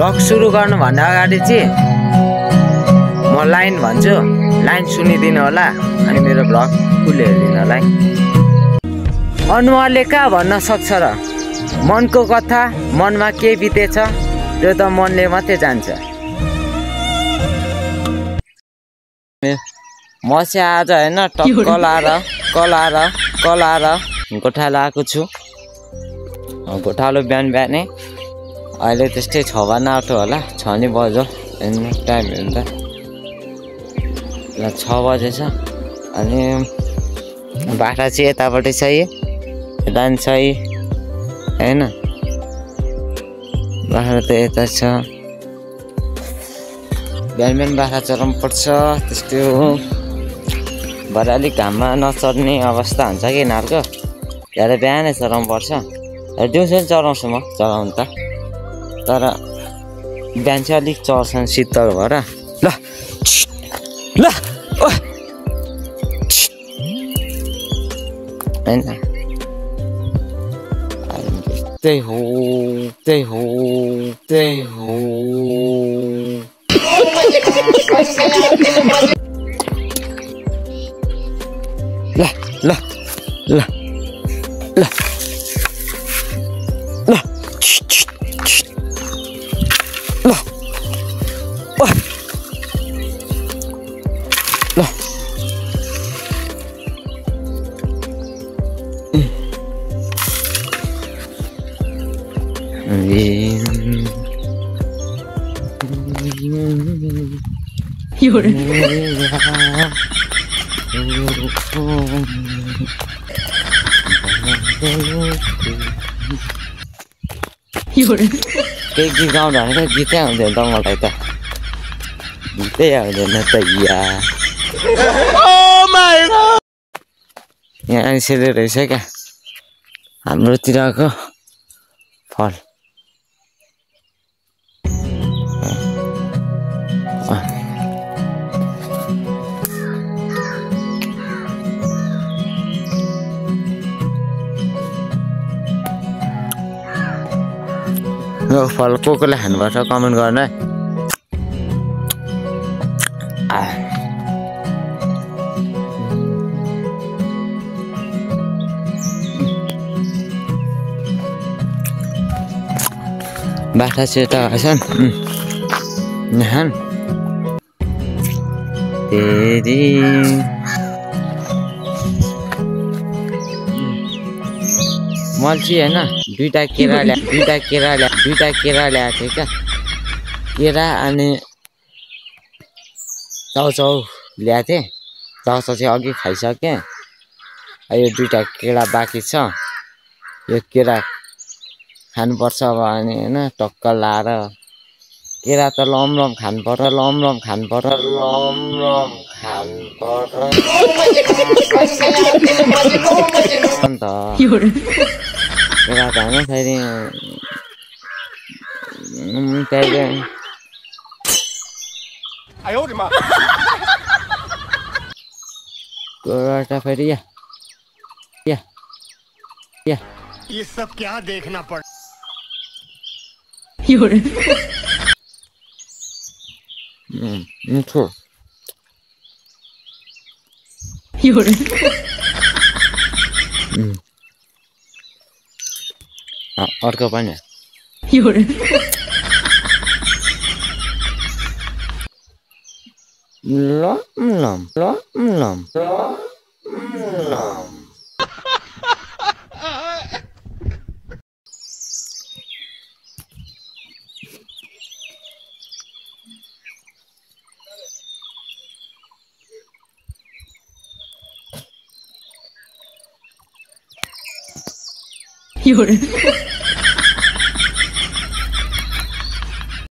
Blog सुरु गर्नुभन्दा अगाडि चाहिँ म लाइन भन्छु, लाइन सुनिदिनु होला अनि मेरो ब्लग फुल हेरिदिनु होला है। अनुहारले कहाँ भन्न सक्छ र? मनको कथा, मनमा के बितेछ त्यो त मनले मात्रै जान्छ। म चाहिँ आज होइन टक्क कलाएर गोठालो आएको छु। गोठालो बिहानै अहिले त्यस्तै 6 बज्न आँट्यो होला, 6 नि बज्यो टाइम हेर्नु त 6 बजेछ। अनि बाख्रा चाहिँ यतापट्टि छ, यता छ होइन, बाख्रा त यता छ। बिहान बाख्रा चराउनु पर्छ, त्यस्तो हो। भरे अलिक घाममा नचर्ने अवस्था हुन्छ कि यिनीहरूको, त्यहाँ बिहानै चराउनु पर्छ। दिउँसो चराउँछु म चराउनु त, तर बिहान चाहिँ अलिक चर्छन् शीतल भएर। ल ल होइन त्यही हो ल ल ल ल ल केही गीत गाउनु भनेको गीतै आउँदैन त मलाई त, गीतै आउँदैन त यार। यहाँ यसरी रहेछ क्या हाम्रोतिरको फल। यो फल कसले खानुपर्छ कमेन्ट गर्नु है। बाख्रा चाहिँ यता छन् यहाँ तेरी मैले चाहिँ होइन दुईटा केरा ल्याएको थिएँ क्या, केरा अनि चाउचाउ ल्याएको थिएँ। चाउचाउ चाहिँ अघि खाइसकेँ, यो दुईटा केरा बाँकी छ। यो केरा खानुपर्छ अब अनि होइन, टक्क लाएर केरा त लमलम खानुपर्छ अन्त केरा त होइन फेरि फेरि ये सब क्या देखना पड़ मिठो अर्को पनि लम有人